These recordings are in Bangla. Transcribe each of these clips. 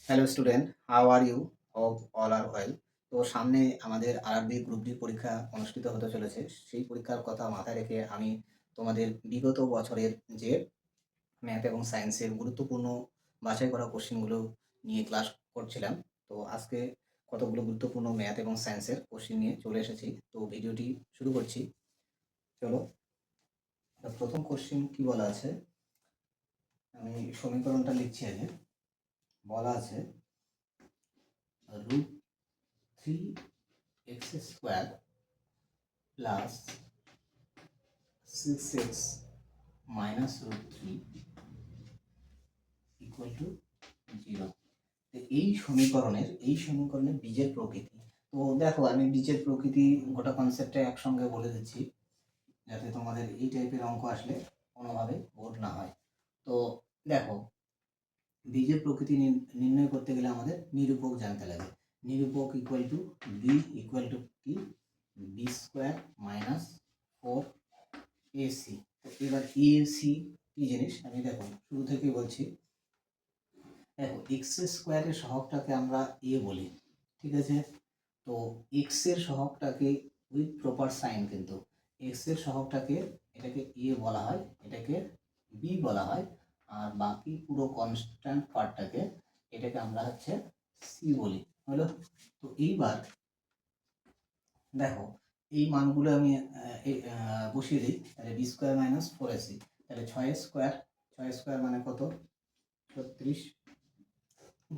Hello student, how are you? Hope all are well. তো সামনে আমাদের আরআরবি গ্রুপ ডি পরীক্ষা অনুষ্ঠিত হতে চলেছে। সেই পরীক্ষার কথা মাথায় রেখে আমি তোমাদের বিগত বছরের যে ম্যাথ এবং সায়েন্সের গুরুত্বপূর্ণ বাছাই করা কোশ্চেনগুলো নিয়ে ক্লাস করছিলাম। তো আজকে কতগুলো গুরুত্বপূর্ণ ম্যাথ এবং সায়েন্সের কোশ্চেন নিয়ে চলে এসেছি। তো ভিডিওটি শুরু করছি। চলো, প্রথম কোশ্চেন কি বলা আছে, আমি সমীকরণটা লিখছি আগে। বলা আছে √3x² plus 6x minus √3 equal to 0। এই সমীকরণের বীজের প্রকৃতি। তো দেখো, আমি বীজের প্রকৃতি গোটা কনসেপ্টটা একসঙ্গে বলে দিচ্ছি, যাতে তোমাদের এই টাইপের অঙ্ক আসলে কোনোভাবে ভুল না হয়। তো দেখো, বীজের প্রকৃতি নির্ণয় করতে গেলে আমাদের নিরূপক জানতে লাগে। নিরূপক equal to B equal to কি, বি² মাইনাস 4ac। তো এবার এসি কি জিনিস আমি দেখো শুরু থেকেই বলছি। দেখো, x² এর সহগটাকে আমরা এ বলি, ঠিক আছে? তো এক্স এর সহগটাকে উইথ প্রপার সাইন, কিন্তু এক্স এর সহগটাকে এটাকে এ বলা হয়, এটাকে বি বলা হয়, আর বাকি পুরো কনস্ট্যান্ট পার্টটাকে এটাকে আমরা হচ্ছে সি বলি, হলো? তো এইবার দেখো, এই মানগুলো আমি বসিয়ে দিই। তাহলে বি² মাইনাস 4ac, তাহলে 6² মানে কত, 36,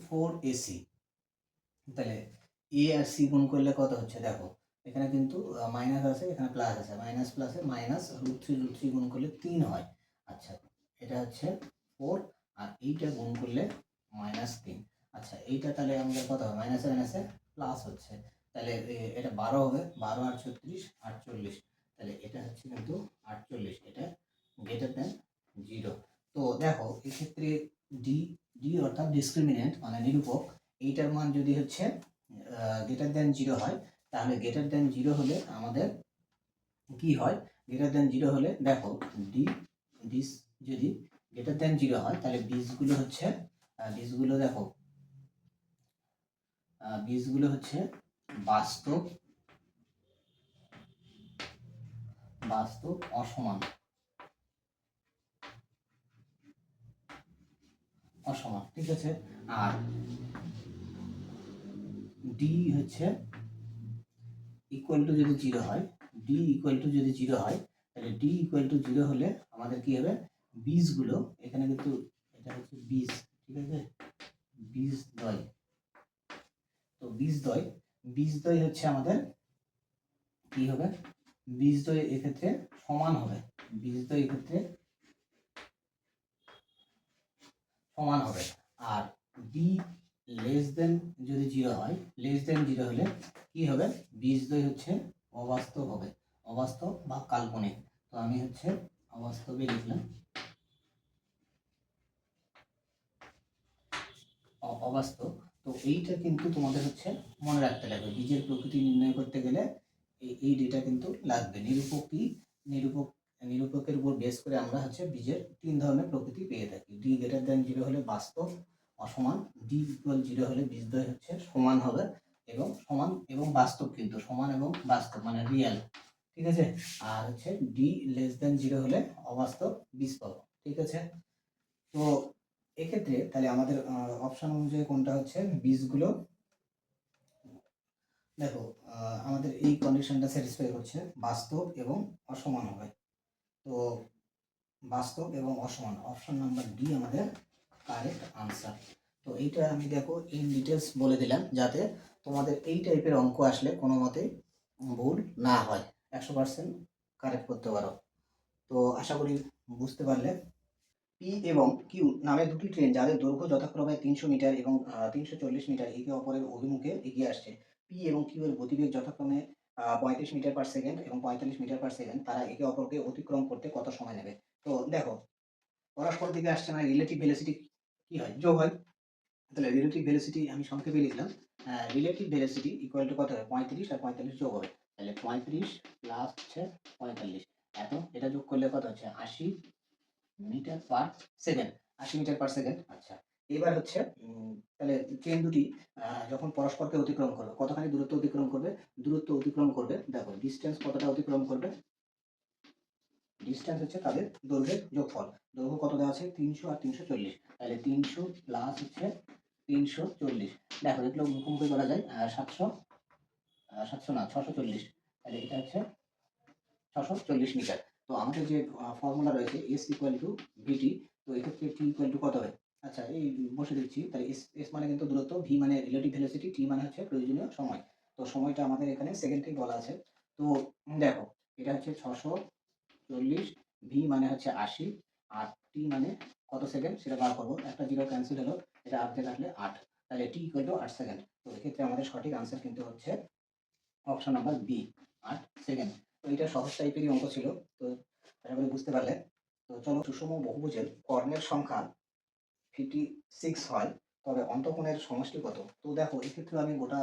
4ac। তাহলে এ আর সি গুণ করলে কত হচ্ছে দেখো, এখানে কিন্তু মাইনাস আছে, এখানে প্লাস আছে, মাইনাস প্লাসে মাইনাস √3 গুণ করলে 3 হয়। আচ্ছা, এটা হচ্ছে 4, আর এইটা গুণ করলে -3। আচ্ছা, এইটা তাহলে আমাদের কত হবে, মাইনাসে মাইনাসে প্লাস হচ্ছে, তাহলে এটা 12 হবে, 12 আর 36 48। তাহলে এটা হচ্ছে কিন্তু 48, এটা গ্রেটার দেন 0। তো দেখো, এক্ষেত্রে ডি ডি অর্থাৎ ডিসক্রিমিনেন্ট মানে নিরূপক, এইটার মান যদি হচ্ছে গ্রেটার দেন 0 হয়, তাহলে গ্রেটার দেন 0 হলে আমাদের কি হয়, গ্রেটার দেন 0 হলে দেখো ডিস যদি গ্রেটার দেন 0 হয়, তাহলে বীজগুলো হচ্ছে দেখো, বীজগুলো হচ্ছে বাস্তব বাস্তব অসমান, ঠিক আছে? আর ডি হচ্ছে ইকুয়াল টু যদি 0 হয়, ডি ইকুয়াল টু যদি 0 হয়, তাহলে ডি ইকুয়াল টু 0 হলে আমাদের কি হবে, বীজগুলো এখানে কিন্তু এটা হচ্ছে বীজ, ঠিক আছে? বীজদ্বয়। তো বীজদ্বয় হচ্ছে আমাদের কি হবে, বীজদ্বয় এক্ষেত্রে সমান হবে, বীজদ্বয় এক্ষেত্রে সমান হবে। আর বি লেস দেন যদি 0 হয়, লেস দেন 0 হলে কি হবে, বীজদ্বয় হচ্ছে অবাস্তব হবে, অবাস্তব বা কাল্পনিক। তো আমি হচ্ছে অবাস্তবে লিখলাম, অবাস্তব। তো এইটা কিন্তু তোমাদের হচ্ছে মনে রাখতে লাগবে, বীজের প্রকৃতি নির্ণয় করতে গেলে এই ডেটা কিন্তু লাগবে। নিরূপক কি, নিরূপক নিরূপকের উপর বেস করে আমরা হচ্ছে বীজের 3 ধরনের প্রকৃতি পেয়ে থাকি। ডি গ্রেটার দেন 0 হলে বাস্তব অসমান, ডি ইকুয়াল 0 হলে বীজদ্বয় হচ্ছে সমান হবে এবং সমান এবং বাস্তব, কিন্তু সমান এবং বাস্তব মানে রিয়েল, ঠিক আছে? আর হচ্ছে ডি লেস দেন 0 হলে অবাস্তব বীজ পাবো, ঠিক আছে? তো এক্ষেত্রে তাহলে আমাদের অপশন অনুযায়ী কোনটা হচ্ছে, বীজগুলো দেখো আমাদের এই কন্ডিশনটা স্যাটিসফাই করছে, বাস্তব এবং অসমান হবে। তো বাস্তব এবং অসমান, অপশন নাম্বার ডি আমাদের কারেক্ট আনসার। তো এইটা আমি দেখো ইন ডিটেলস বলে দিলাম, যাতে তোমাদের এই টাইপের অঙ্ক আসলে কোনো মতে ভুল না হয়, 100% কারেক্ট করতে পারো। তো আশা করি বুঝতে পারলে। পি এবং কিউ নামে দুটি ট্রেন, যাদের দৈর্ঘ্য যথাক্রমে 300 মিটার এবং 340 মিটার, একে অপরের অভিমুখে এগিয়ে আসছে। পি এবং কিউ এর গতিবেগ যথাক্রমে 35 মিটার পার সেকেন্ড এবং 45 মিটার পার সেকেন্ড। তারা একে অপরকে অতিক্রম করতে কত সময় নেবে? তো দেখো, পরস্পর দিকে আসছে মানে রিলেটিভ ভেলোসিটি কি হয়, যোগ হয়। তাহলে রিলেটিভ ভেলোসিটি আমি সংক্ষেপে লিখলাম, রিলেটিভ ভেলোসিটি ইকুয়াল টু কত হবে, 35 আর 45 যোগ হবে। তাহলে 35 প্লাস হচ্ছে 45, এত এটা যোগ করলে কত হচ্ছে 80 metre per second, 80 metre per second. আচ্ছা, এবার হচ্ছে তাহলে ট্রেন দুটি যখন পরস্পরকে অতিক্রম করবে, কতখানি দূরত্ব অতিক্রম করবে? দূরত্ব অতিক্রম করবে, দেখো ডিস্টেন্স কতটা অতিক্রম করবে? ডিস্টেন্স হচ্ছে তাদের দৈর্ঘ্যের যোগফল। দৈর্ঘ্য কত দেওয়া আছে? 300 আর 340। তাহলে 300 প্লাস হচ্ছে 340। দেখো এগুলো মুখোমুখি করা যায়। 700 700 না 640। তাহলে এটা হচ্ছে 640 মিটার। তো আমাদের যে ফর্মুলা রয়েছে এস ইকুয়াল টু ভিটি, তো এক্ষেত্রে টি ইকুয়াল টু কত হবে? আচ্ছা এই বসে দিচ্ছি। তাহলে এস এস মানে কিন্তু দূরত্ব, ভি মানে রিলেটিভ ভেলোসিটি, টি মানে হচ্ছে প্রয়োজনীয় সময়। তো সময়টা আমাদের এখানে সেকেন্ডেই বলা আছে। তো দেখো এটা হচ্ছে 640, ভি মানে হচ্ছে 80, আর টি মানে কত সেকেন্ড সেটা বার করবো। একটা জিরো ক্যান্সেল হলো, এটা 8 দিয়ে কাটলে 8। তাহলে টি ইকুয়াল টু 8 সেকেন্ড। তো এক্ষেত্রে আমাদের সঠিক আনসার কিন্তু হচ্ছে অপশন নাম্বার বি, 8 সেকেন্ড। তো এটা সহজ টাইপেরই অঙ্ক ছিল। তো আশা করি বুঝতে পারলে। তো চলো, সুষম বহুভুজের কর্ণের সংখ্যা 56 হয়, তবে অন্তঃকোণের সমষ্টি কত? তো দেখো এক্ষেত্রে আমি গোটা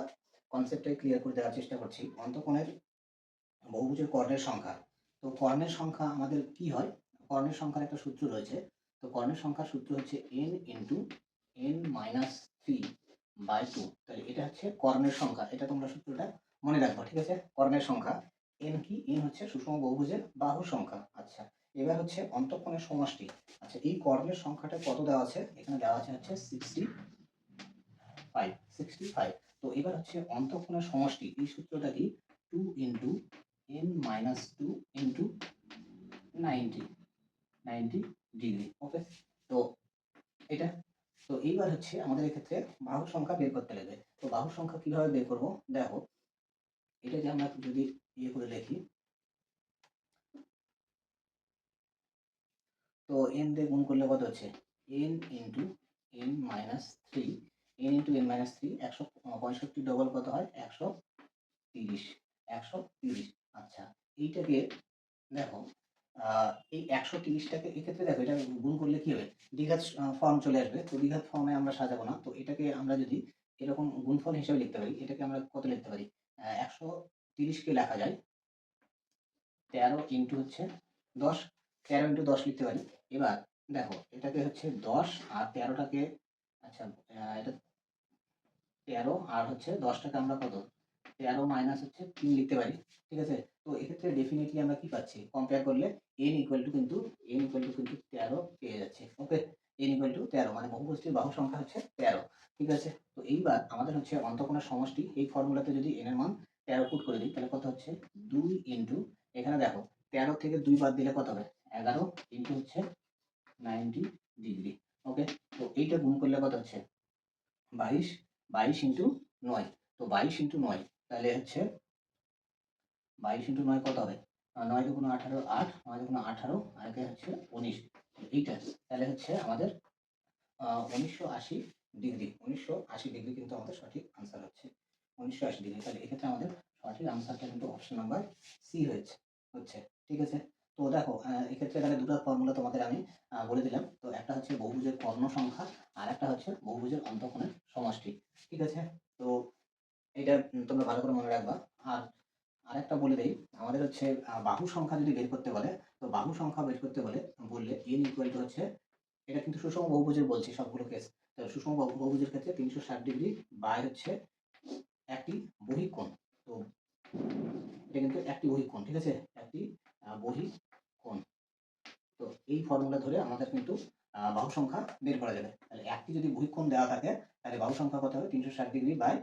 কনসেপ্টটাই ক্লিয়ার করে দেওয়ার চেষ্টা করছি। অন্তঃকোণের বহুভুজের কর্ণের সংখ্যা, তো কর্ণের সংখ্যা আমাদের কি হয়? কর্ণের সংখ্যার একটা সূত্র রয়েছে। তো কর্ণের সংখ্যার সূত্র হচ্ছে n ইন্টু n মাইনাস 3/2। তাহলে এটা হচ্ছে কর্ণের সংখ্যা, এটা তোমরা সূত্রটা মনে রাখবা, ঠিক আছে? কর্ণের সংখ্যা n কি? n হচ্ছে সুষম বহুভুজের বাহুর সংখ্যা। আচ্ছা এবার হচ্ছে অন্তঃকোণের সমষ্টি। আচ্ছা এই কর্ণের সংখ্যাটা কত দেওয়া আছে? এখানে দেওয়া আছে হচ্ছে 65। তো এবার হচ্ছে অন্তঃকোণের সমষ্টি, এই সূত্রটা কি? 2 into n minus 2 into 90 degree. Okay, তো এটা, তো এইবার হচ্ছে আমাদের এক্ষেত্রে বাহুর সংখ্যা বের করতে লাগবে। তো বাহুর সংখ্যা কিভাবে বের করব? দেখো এটা যে আমরা যদি ইয়ে করে লিখি, তো n দিয়ে গুণ করলে কত হচ্ছে? n into n minus 3, n into n minus 3, 165 double কত হয়? 130। 130। আচ্ছা এইটাকে দেখো, এই 130টাকে এক্ষেত্রে দেখো এটা গুণ করলে কি হবে? দ্বিঘাত ফর্ম চলে আসবে। তো দ্বিঘাত ফর্মে আমরা সাজাবো না। তো এটাকে আমরা যদি এরকম গুণফল হিসেবে লিখতে পারি, এটাকে আমরা কত লিখতে পারি? 130কে লেখা যায় 13 ইন্টু হচ্ছে 10, 13 ইন্টু 10 লিখতে পারি। এবার দেখো এটাকে হচ্ছে 10 আর 13টাকে, আচ্ছা এটা 13 আর হচ্ছে 10টাকে আমরা কত? 13 মাইনাস হচ্ছে 3 লিখতে পারি, ঠিক আছে? তো এক্ষেত্রে ডেফিনেটলি আমরা কি পাচ্ছি? কম্পেয়ার করলে n ইকুয়াল টু কিন্তু 13 পেয়ে যাচ্ছে। ওকে, n ইকুয়াল টু 13 মানে বহুভুজটির বাহু সংখ্যা হচ্ছে 13, ঠিক আছে? তো এইবার আমাদের হচ্ছে অন্তঃকোণের সমষ্টি, এই ফর্মুলাতে যদি n এর মান 13 পুট করে দিই তাহলে কত হচ্ছে? 2 ইন্টু, এখানে দেখো 13 থেকে 2 বাদ দিলে কত হবে? 11 ইন্টু হচ্ছে 90 ডিগ্রি। ওকে, তো এইটা গুণ করলে কত হচ্ছে? 22, 22 ইন্টু 9। তো 22 ইন্টু 9, তাহলে হচ্ছে 22 ইন্টু 9 কত হবে? 9 দুগুণ 18, 8, 9 দুগুণ 18, আর একে হচ্ছে 19। এইটা তাহলে হচ্ছে আমাদের 1980 ডিগ্রি। 1980 ডিগ্রি কিন্তু আমাদের সঠিক আনসার হচ্ছে 1980 ডিগ্রি। তাহলে এক্ষেত্রে আমাদের সঠিক আনসারটা কিন্তু অপশন নাম্বার সি হচ্ছে, ঠিক আছে? তো দেখো এক্ষেত্রে তাহলে দুটো ফর্মুলা তোমাদের আমি বলে দিলাম। তো একটা হচ্ছে বহুভুজের কর্ণ সংখ্যা, আর একটা হচ্ছে বহুভুজের অন্তঃকোণের সমষ্টি, ঠিক আছে? তো এটা তোমরা ভালো করে মনে রাখবা। আর আরেকটা বলে দেই, আমাদের হচ্ছে বাহু সংখ্যা যদি বের করতে বলে, তো বাহু সংখ্যা বের করতে বললে n ইকুয়াল টু হচ্ছে, এটা কিন্তু সুষম বহুভুজের বলছি সবগুলো কেস। তো সুষম বহুভুজের ক্ষেত্রে 360 ডিগ্রি বাই হচ্ছে একটি বহিঃকোণ। তো এটা কিন্তু একটি বহিঃকোণ, ঠিক আছে? একটি বহিঃকোণ। তো এই ফর্মুলা ধরে আমাদের কিন্তু বাহু সংখ্যা বের করা যাবে। তাহলে একটি যদি বহিঃকোণ দেওয়া থাকে তাহলে বাহু সংখ্যা কত হবে? 360 ডিগ্রি বাই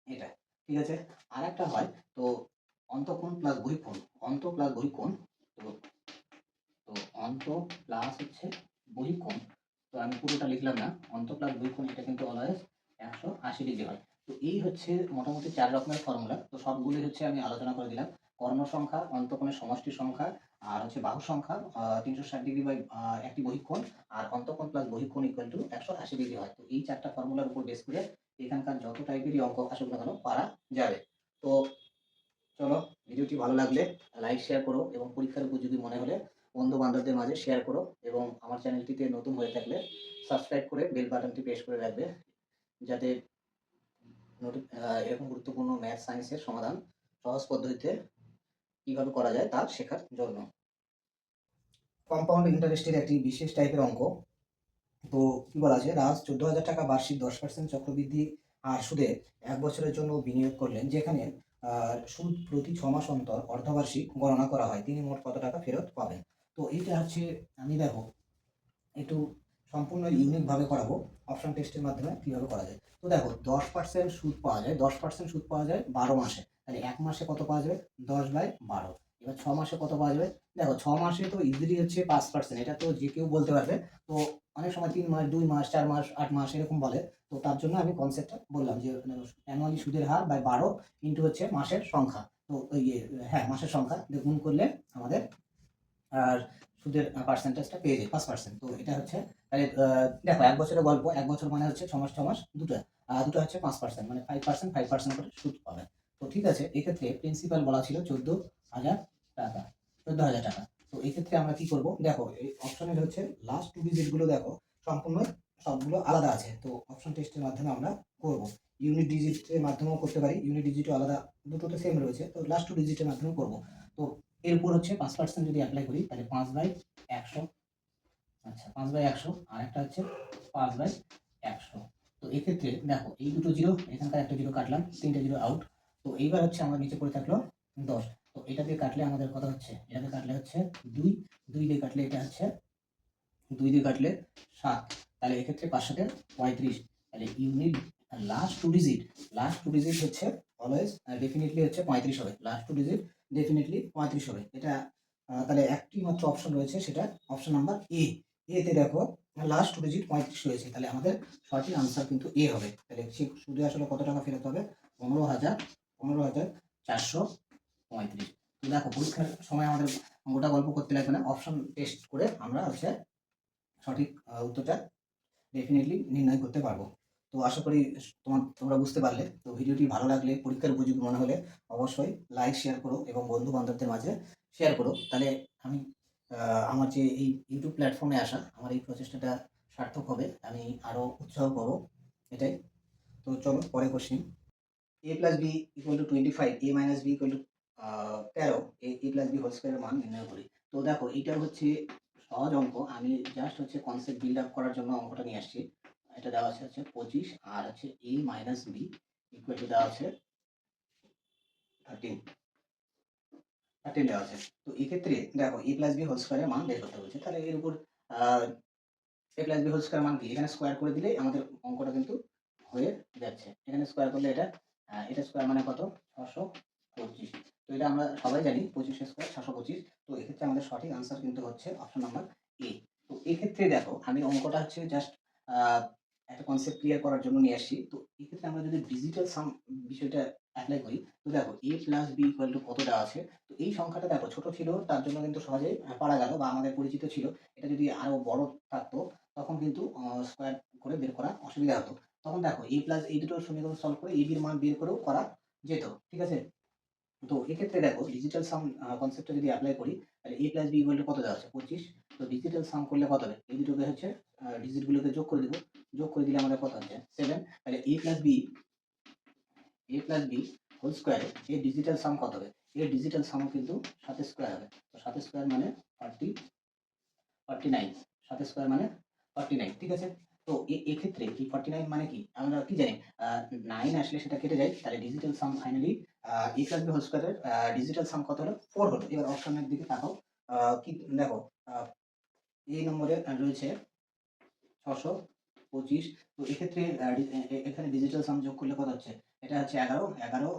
এটা, ঠিক আছে? আর একটা হয়, তো অন্তঃকোণ প্লাস বহিঃকোণ, অন্ত প্লাস বহিঃকোণ। তো তো অন্ত প্লাস হচ্ছে বহিঃকোণ। তো আমি পুরোটা লিখলাম না, অন্ত প্লাস বহিঃকোণ এটা কিন্তু অলওয়েজ 180 ডিগ্রি হয়। তো এই হচ্ছে মোটামুটি 4 রকমের ফর্মুলা। তো সবগুলি হচ্ছে আমি আলোচনা করে দিলাম। কর্ণ সংখ্যা, অন্তঃকোণের সমষ্টি সংখ্যা, আর হচ্ছে বাহু সংখ্যা 360 ডিগ্রি বাই একটি বহিঃকোণ, আর অন্তঃকোণ প্লাস বহিঃকোণ ইকুয়াল টু 180 ডিগ্রি হয়। তো এই 4টা ফর্মুলার উপর বেস করে এখানকার যত টাইপেরই অঙ্ক আসুক না কেন পারা যাবে। তো চলো, ভিডিওটি ভালো লাগলে লাইক শেয়ার করো, এবং পরীক্ষার উপর যদি মনে হলে বন্ধু বান্ধবদের মাঝে শেয়ার করো, এবং আমার চ্যানেলটিতে নতুন হয়ে থাকলে সাবস্ক্রাইব করে বেল বাটনটি প্রেস করে রাখবে, যাতে এরকম গুরুত্বপূর্ণ ম্যাথ সায়েন্সের সমাধান সহজ পদ্ধতিতে কিভাবে করা যায় তা শেখার জন্য। কম্পাউন্ড ইন্টারেস্টের একটি বিশেষ টাইপের অঙ্ক, তো কি বলা আছে, রাজ 14,000 টাকা বার্ষিক 10% চক্রবৃদ্ধি আর সুদে 1 বছরের জন্য বিনিয়োগ করলেন, যেখানে সুদ প্রতি 6 মাস অন্তর অর্ধবার্ষিক গণনা করা হয়। তিনি মোট কত টাকা ফেরত পাবেন? তো এইটা হচ্ছে, আমি দেখো একটু সম্পূর্ণ ইউনিকভাবে করাবো অপশন টেস্টের মাধ্যমে কিভাবে করা যায়। তো দেখো 10% সুদ পাওয়া যায়, 10% সুদ পাওয়া যায় 12 মাসে, তাহলে 1 মাসে কত পাওয়া যাবে? 10/12। এবার 6 মাসে কত পাওয়া যাবে? দেখো 6 মাসে তো ইজিলি হচ্ছে 5%, এটা তো যে কেউ বলতে পারবে। তো অনেক সময় 3 মাস, 2 মাস, 4 মাস, 8 মাস এরকম বলে। তো তার জন্য আমি কনসেপ্টটা বললাম যে অ্যানুয়ালি সুদের হার বাই 12 ইন্টু হচ্ছে মাসের সংখ্যা। তো হ্যাঁ, মাসের সংখ্যা দিয়ে গুণ করলে আমাদের আর সুদের পার্সেন্টেজটা পেয়ে যাই 5%। তো এটা হচ্ছে, তাহলে দেখো 1 বছরের গল্প, 1 বছর মানে হচ্ছে 6 মাস 6 মাস, দুটো দুটো হচ্ছে 5%, মানে 5% করে সুদ পাবে। তো ঠিক আছে, এক্ষেত্রে প্রিন্সিপাল বলা ছিল 14,000 টাকা, 14,000 টাকা। তো এক্ষেত্রে আমরা কি করব, দেখো এই অপশনের হচ্ছে লাস্ট 2 ডিজিট গুলো দেখো সম্পূর্ণ সবগুলো আলাদা আছে। তো অপশন টেস্টের মাধ্যমে আমরা করব, ইউনিট ডিজিটের মাধ্যমেও করতে পারি, ইউনিট ডিজিটও আলাদা, দুটোতে সেম রয়েছে। তো লাস্ট 2 ডিজিটের মাধ্যমে করব। তো এর উপর হচ্ছে 5% যদি অ্যাপ্লাই করি তাহলে 5/100, আচ্ছা 5/100, আর একটা হচ্ছে 5/100। তো এক্ষেত্রে দেখো এই দুটো জিরো, এখানকার একটা জিরো কাটলাম, 3টে জিরো আউট। তো এইবার হচ্ছে আমার নিচে পড়ে থাকলো 10। তো এটা দিয়ে কাটলে আমাদের কত হচ্ছে? এটা দিয়ে কাটলে হচ্ছে 2, 2 দিয়ে কাটলে এটা হচ্ছে 2 দিয়ে কাটলে 7, তাহলে এক্ষেত্রে 5 7 35। তাহলে ইউনিট লাস্ট টু ডিজিট হচ্ছে অলওয়েজ ডেফিনেটলি হচ্ছে 35 হবে, লাস্ট টু ডিজিট ডেফিনেটলি 35 হবে। এটা তাহলে একটি মাত্র অপশন রয়েছে, সেটা অপশন নাম্বার এ। এতে দেখো লাস্ট টু ডিজিট 35 রয়েছে, তাহলে আমাদের সঠিক আনসার কিন্তু এ হবে। তাহলে সুদে আসলে কত টাকা ফেরত হবে? 15,435। তো দেখো পরীক্ষার সময় আমাদের গোটা গল্প করতে লাগবে না, অপশন টেস্ট করে আমরা হচ্ছে সঠিক উত্তরটা ডেফিনেটলি নির্ণয় করতে পারবো। তো আশা করি তোমরা বুঝতে পারলে। তো ভিডিওটি ভালো লাগলে, পরীক্ষার উপযোগী মনে হলে অবশ্যই লাইক শেয়ার করো এবং বন্ধু বান্ধবদের মাঝে শেয়ার করো। তাহলে আমি আমার যে এই ইউটিউব প্ল্যাটফর্মে আসা আমার এই প্রচেষ্টাটা সার্থক হবে, আমি আরো উৎসাহ পাবো, এটাই। তো চলো পরে question. a plus B equal to 25, a minus B equal to 13, a plus B whole স্কোয়ারের মান নির্ণয় করি। তো দেখো এইটা হচ্ছে সহজ অঙ্ক, আমি জাস্ট হচ্ছে কনসেপ্ট বিল্ড আপ করার জন্য অঙ্কটা নিয়ে আসছি। এটা দেওয়া আছে হচ্ছে 25, আর হচ্ছে a minus B equal to দেওয়া আছে 13, 13 দেওয়া আছে। তো এক্ষেত্রে দেখো a প্লাস বি হোল স্কোয়ারের মান বের করতে বলছে, তাহলে এর উপর a plus B whole square মান কি, এখানে স্কোয়ার করে দিলেই আমাদের অঙ্কটা কিন্তু হয়ে যাচ্ছে। এখানে স্কোয়ার করলে এটা স্কোয়ার মানে কত? 625। তো এটা আমরা সবাই জানি 25 স্কোয়ার 625। তো এক্ষেত্রে আমাদের সঠিক আনসার কিন্তু হচ্ছে অপশন নাম্বার এ। তো এক্ষেত্রে দেখো আমি অঙ্কটা হচ্ছে জাস্ট একটা কনসেপ্ট ক্লিয়ার করার জন্য নিয়ে আসছি। তো এক্ষেত্রে আমরা যদি ডিজিটাল সাম বিষয়টা অ্যাপ্লাই করি, তো দেখো a plus B equal to কত দেওয়া আছে। তো এই সংখ্যাটা দেখো ছোট ছিল, তার জন্য কিন্তু সহজেই পারা গেল বা আমাদের পরিচিত ছিল। এটা যদি আরো বড় থাকতো তখন কিন্তু স্কোয়ার করে বের করা অসুবিধা হতো। তখন দেখো a প্লাস এই দুটো সমীকরণ সলভ করে a b এর মান বের করেও করা যেত, ঠিক আছে। তো এক্ষেত্রে দেখো ডিজিটাল সাম কনসেপ্টটা যদি অ্যাপ্লাই করি, তাহলে a plus B equal to কত দেওয়া আছে? 25। তো ডিজিটাল সাম করলে কত হবে? এই দুটোকে হচ্ছে ডিজিট গুলোকে যোগ করে দিব, যোগ করে দিলে আমাদের কত হচ্ছে? 7। তাহলে a প্লাস বি হোল স্কোয়ারে এর ডিজিটাল সাম কত হবে? এর ডিজিটাল সাম কিন্তু 7 স্কোয়ার হবে। তো 7 স্কোয়ার মানে 49, 7 স্কোয়ার মানে 49, ঠিক আছে। তো এক্ষেত্রে এই 49 মানে কি আমরা কি জানি? 9 আসলে সেটা কেটে যায়, তাহলে digital sum finally a plus B whole স্কোয়ারের ডিজিটাল সাম কত হলো? 4 হলো। এবার অপশনের দিকে তাকাও, কি দেখো এই নম্বরে রয়েছে 625। তো এক্ষেত্রে এখানে ডিজিটাল সাম যোগ করলে কত হচ্ছে? এটা হচ্ছে 11, 11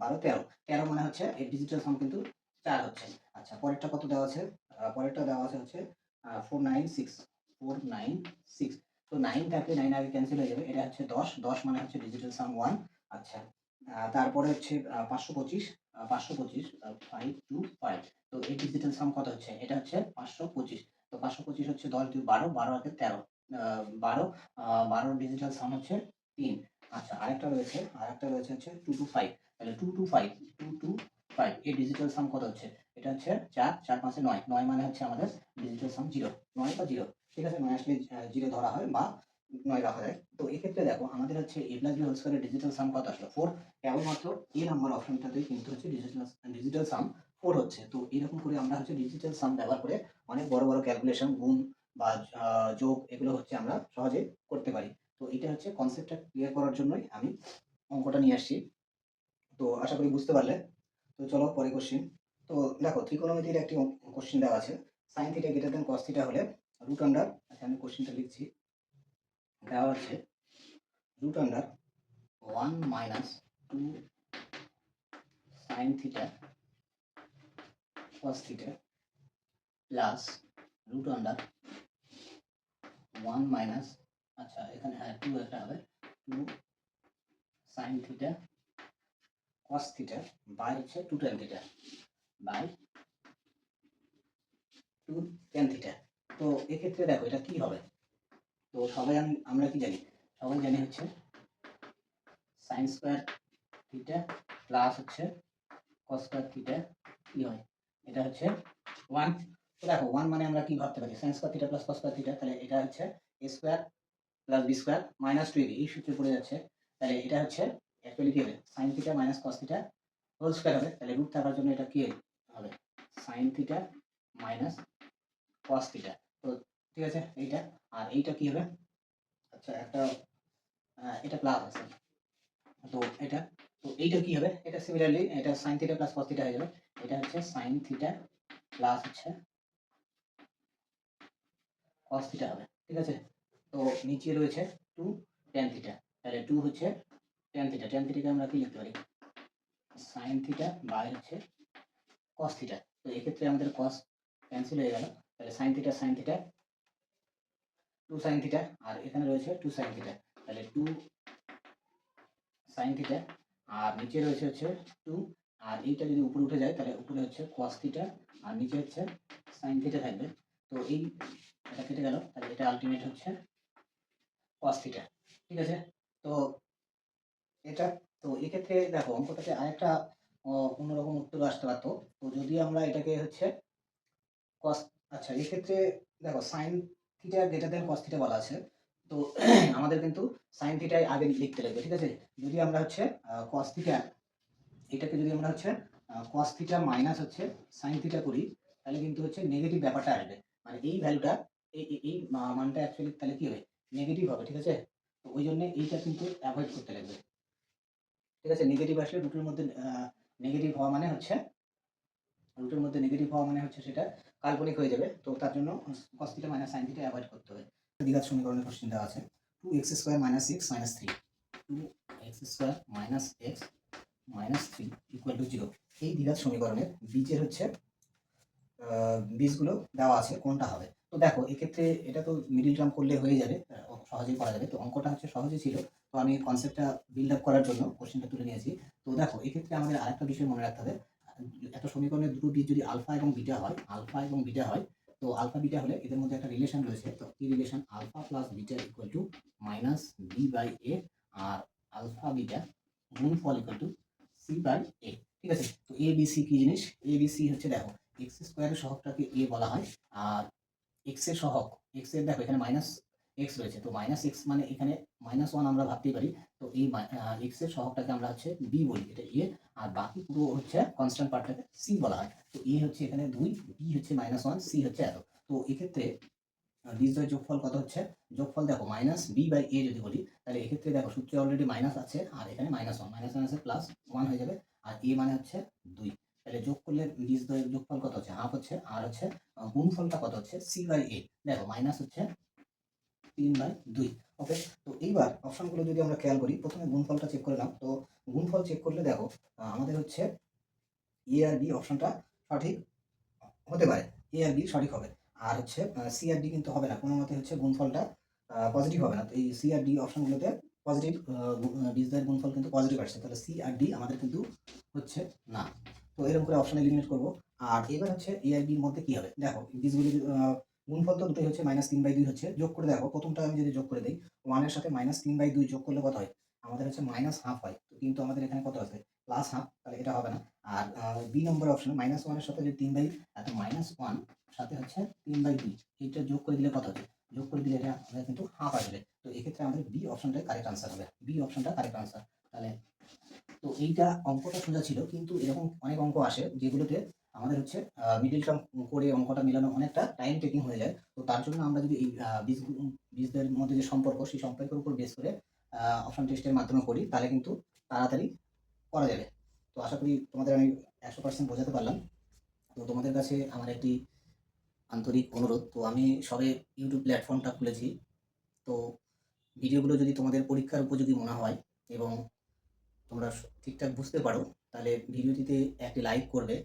12 13, 13 মানে হচ্ছে এই ডিজিটাল সাম কিন্তু 4 হচ্ছে। আচ্ছা পরেরটা কত দেওয়া আছে? পরেরটা দেওয়া আছে হচ্ছে 496, 496। তো 9 থাকলে 9 আগে ক্যান্সেল হয়ে যাবে, এটা হচ্ছে 10, 10 মানে হচ্ছে ডিজিটাল সাম 1। আচ্ছা তারপরে হচ্ছে 525, 525 525। তো এই ডিজিটাল সাম কত হচ্ছে? এটা হচ্ছে 525। তো 525 হচ্ছে 10 2 12, 12 আর 13, 12, 12 ডিজিটাল সাম হচ্ছে 3। আচ্ছা আরেকটা রয়েছে হচ্ছে 225। তাহলে 225, 225 এর ডিজিটাল সাম কত হচ্ছে? এটা হচ্ছে 4, 4 5 9, 9 মানে হচ্ছে আমাদের ডিজিটাল সাম 0, 9 বা 0, ঠিক আছে। 9 আসলে 0 ধরা হয় বা 9 রাখা যায়। তো এক্ষেত্রে দেখো আমাদের হচ্ছে a প্লাস বি হোল স্কয়ারের ডিজিটাল সাম কত আসলো? 4। কেবলমাত্র এ নাম্বার অপশনটাতেই কিন্তু হচ্ছে ডিজিটাল সাম 4 হচ্ছে। তো এরকম করে আমরা হচ্ছে ডিজিটাল সাম ব্যবহার করে অনেক বড় বড় ক্যালকুলেশন, গুণ বা যোগ এগুলো হচ্ছে আমরা সহজে করতে পারি। তো এটা হচ্ছে কনসেপ্টটা ক্লিয়ার করার জন্যই আমি অঙ্কটা নিয়ে আসছি। তো আশা করি বুঝতে পারলে। তো চলো পরে কোশ্চেন। তো দেখো ত্রিকোণমিতির একটি কোশ্চেন দেওয়া আছে, sin theta greater than cos theta হলে রুট আন্ডার, আচ্ছা আমি কোশ্চেনটা লিখছি, দেওয়া আছে root under 1 minus 2 sin theta cos theta plus root under 1 minus, আচ্ছা এখানে হ্যাঁ 2 একটা হবে, 2 sin theta cos theta by হচ্ছে 2 tan theta by 2 tan theta. তো এক্ষেত্রে দেখো এটা কি হবে, তো সবাই আমরা কি জানি, সবাই জানি হচ্ছে সাইন স্কোয়ার থিটা প্লাস হচ্ছে কস স্কোয়ার থিটা কি হয়, এটা হচ্ছে 1। তো দেখো 1 মানে আমরা কি ভাবতে পারি, sine square theta plus cos square theta, তাহলে এটা হচ্ছে a square plus B square minus 2ab, এই সূত্রে পড়ে যাচ্ছে। তাহলে এটা হচ্ছে অ্যাকচুয়ালি কি হবে, sine theta minus cos theta whole square হবে, তাহলে রুট থাকার জন্য এটা কি হবে, sine theta minus cos theta. তো ঠিক আছে এইটা, আর এইটা কি হবে, আচ্ছা একটা এটা প্লাস আছে, তো এটা, তো এইটা কি হবে, এটা সিমিলারলি এটা sin theta plus cos theta হয়ে যাবে, এটা হচ্ছে sin থিটা প্লাস হচ্ছে cos থিটা হবে, ঠিক আছে। তো নিচে রয়েছে 2 tan থিটা, তাহলে 2 হচ্ছে tan থিটা, tan থিটাকে আমরা কি লিখতে পারি, sin থিটা বাই হচ্ছে cos থিটা। তো এক্ষেত্রে আমাদের cos ক্যান্সেল হয়ে গেল, তাহলে sin থিটা 2 sin থিটা, আর এখানে রয়েছে 2 sin থিটা, তাহলে 2 sin থিটা, আর নিচে রয়েছে হচ্ছে 2, আর এইটা যদি উপরে উঠে যায় তাহলে উপরে হচ্ছে cos থিটা আর নিচে হচ্ছে sin থিটা থাকবে। তো এই এটা কেটে গেল, তাহলে এটা আলটিমেট হচ্ছে cos থিটা, ঠিক আছে। তো এটা, তো এক্ষেত্রে দেখো অঙ্কটাতে আরেকটা অন্যরকম উত্তর আসতে পারতো, তো যদি আমরা এটাকে হচ্ছে cos, আচ্ছা এক্ষেত্রে দেখো sin theta greater than cos theta বলা আছে, তো আমাদের কিন্তু sin থিটাই আগে লিখতে লাগবে, ঠিক আছে। যদি আমরা হচ্ছে cos থিটা, এটাকে যদি আমরা হচ্ছে cos থিটা মাইনাস হচ্ছে sin থিটা করি, তাহলে কিন্তু হচ্ছে নেগেটিভ ব্যাপারটা আসবে, মানে এই ভ্যালুটা এই মানটা অ্যাকচুয়ালি তাহলে কি হবে, নেগেটিভ হবে, ঠিক আছে। তো ওই জন্য এইটা কিন্তু অ্যাভয়েড করতে লাগবে, ঠিক আছে। নেগেটিভ আসলে নেগেটিভ হওয়া মানে হচ্ছে রুটের মধ্যে নেগেটিভ হওয়া মানে হচ্ছে সেটা কাল্পনিক হয়ে যাবে, তো তার জন্য cos theta minus sin theta avoid করতে হবে। দ্বিঘাত সমীকরণের কোশ্চেন দেওয়া আছে 2x square minus 6 minus 3, 2x square minus x minus 3 equal to 0। এই দ্বিঘাত সমীকরণের বীজের হচ্ছে বীজগুলো দেওয়া আছে, কোনটা হবে। তো দেখো এক্ষেত্রে এটা তো মিডিল টার্ম করলে হয়ে যাবে, সহজেই করা যাবে। তো অঙ্কটা হচ্ছে সহজই ছিল, তো আমি কনসেপ্টটা বিল্ড আপ করার জন্য কোশ্চেনটা তুলে নিয়েছি। তো দেখো এক্ষেত্রে আমাদের আরেকটা বিষয় মনে রাখতে হবে, একটা সমীকরণের দুটো বীজ যদি আলফা এবং বিটা হয়, আলফা এবং বিটা হয়, তো আলফা বিটা হলে এদের মধ্যে একটা রিলেশন রয়েছে, তো কি relation, alpha plus beta equal to minus B by A, আর আলফা বিটা গুণফল equal to C by A, ঠিক আছে। তো এ বি সি কি জিনিস, এ বি সি হচ্ছে দেখো এক্স স্কোয়ারের সহগটাকে এ বলা হয়, আর এক্স এর সহগ, এক্স এর দেখো এখানে মাইনাস এক্স রয়েছে, তো মাইনাস এক্স মানে এখানে -1 আমরা ভাবতেই পারি, তো এই এক্স এর সহগটাকে আমরা হচ্ছে বি বলি, এটা এ, আর বাকি পুরো হচ্ছে কনস্ট্যান্ট পার্টটাকে সি বলা হয়। তো এ হচ্ছে এখানে 2, বি হচ্ছে -1, সি হচ্ছে এত। তো এক্ষেত্রে বীজদ্বয়ের যোগফল কত হচ্ছে, যোগফল দেখো মাইনাস বি বাই এ যদি বলি, তাহলে এক্ষেত্রে দেখো সূত্রে অলরেডি মাইনাস আছে, আর এখানে -1, মাইনাসে প্লাস 1 হয়ে যাবে, আর এ মানে হচ্ছে 2, তাহলে যোগ করলে বীজদ্বয়ের যোগফল কত হচ্ছে, হাফ হচ্ছে, আর হচ্ছে গুণফলটা কত হচ্ছে সি বাই এ, দেখো মাইনাস হচ্ছে 3/2। ওকে, তো এইবার অপশনগুলো যদি আমরা খেয়াল করি, প্রথমে গুণফলটা চেক করে নাও। তো গুণফল চেক করলে দেখো আমাদের হচ্ছে এ আর বি অপশনটা সঠিক হতে পারে, এ আর বি সঠিক হবে, আর হচ্ছে সি আর ডি কিন্তু হবে না, কোনো মতে হচ্ছে গুণফলটা পজিটিভ হবে না। তো এই সি আর ডি অপশনগুলোতে পজিটিভ বীজদ্বয়ের গুণফল কিন্তু পজিটিভ আসছে, তাহলে সি আর ডি আমাদের কিন্তু হচ্ছে না। তো এরকম করে অপশন এলিমিনেট করবো। আর এবার হচ্ছে এ আর বির মধ্যে কি হবে, দেখো বীজগুলি গুণফল তো দুটোই হচ্ছে -3/2 হচ্ছে, যোগ করে দেখো প্রথমটা আমি যদি যোগ করে দিই, 1 এর সাথে -3/2 যোগ করলে কত হয়, আমাদের হচ্ছে -1/2 হয়, তো কিন্তু আমাদের এখানে কত আছে +1/2, তাহলে এটা হবে না। আর বি নম্বর অপশনে -1 এর সাথে যদি 3/, এত -1 সাথে হচ্ছে 3/2, এইটা যোগ করে দিলে কত হবে, যোগ করে দিলে এটা আমাদের কিন্তু হাফ আসবে। তো এক্ষেত্রে আমাদের বি অপশনটাই কারেক্ট আনসার হবে, বি অপশনটা কারেক্ট আনসার। তাহলে তো এইটা অঙ্কটা সোজা ছিল, কিন্তু এরকম অনেক অঙ্ক আসে যেগুলোতে আমাদের হচ্ছে মিডল টার্ম করে অঙ্কটা মেলানো অনেকটা টাইম টেকিং হয়ে যায়। তো তার জন্য আমরা যদি এই বীজদের মধ্যে যে সম্পর্ক, সেই সম্পর্কের উপর বেস করে অপশন টেস্টের মাধ্যমে করি, তাহলে কিন্তু তাড়াতাড়ি করা যাবে। তো আশা করি তোমাদের আমি 100% বোঝাতে পারলাম। তো তোমাদের কাছে আমার একটি আন্তরিক অনুরোধ, তো আমি সবে ইউটিউব প্ল্যাটফর্মটা খুলেছি। তো ভিডিওগুলো যদি তোমাদের পরীক্ষার উপযোগী মনে হয় এবং তোমরা ঠিকঠাক বুঝতে পারো, তাহলে ভিডিওটিতে একটি লাইক করবে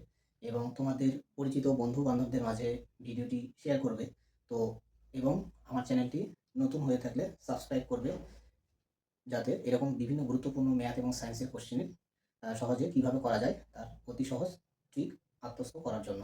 এবং তোমাদের পরিচিত বন্ধু বান্ধবদের মাঝে ভিডিওটি শেয়ার করবে। তো এবং আমার চ্যানেলটি নতুন হয়ে থাকলে সাবস্ক্রাইব করবে, যাতে এরকম বিভিন্ন গুরুত্বপূর্ণ ম্যাথ এবং সায়েন্সের কোশ্চেনের সহজে কীভাবে করা যায় তার অতি সহজ ট্রিক আত্মস্থ করার জন্য।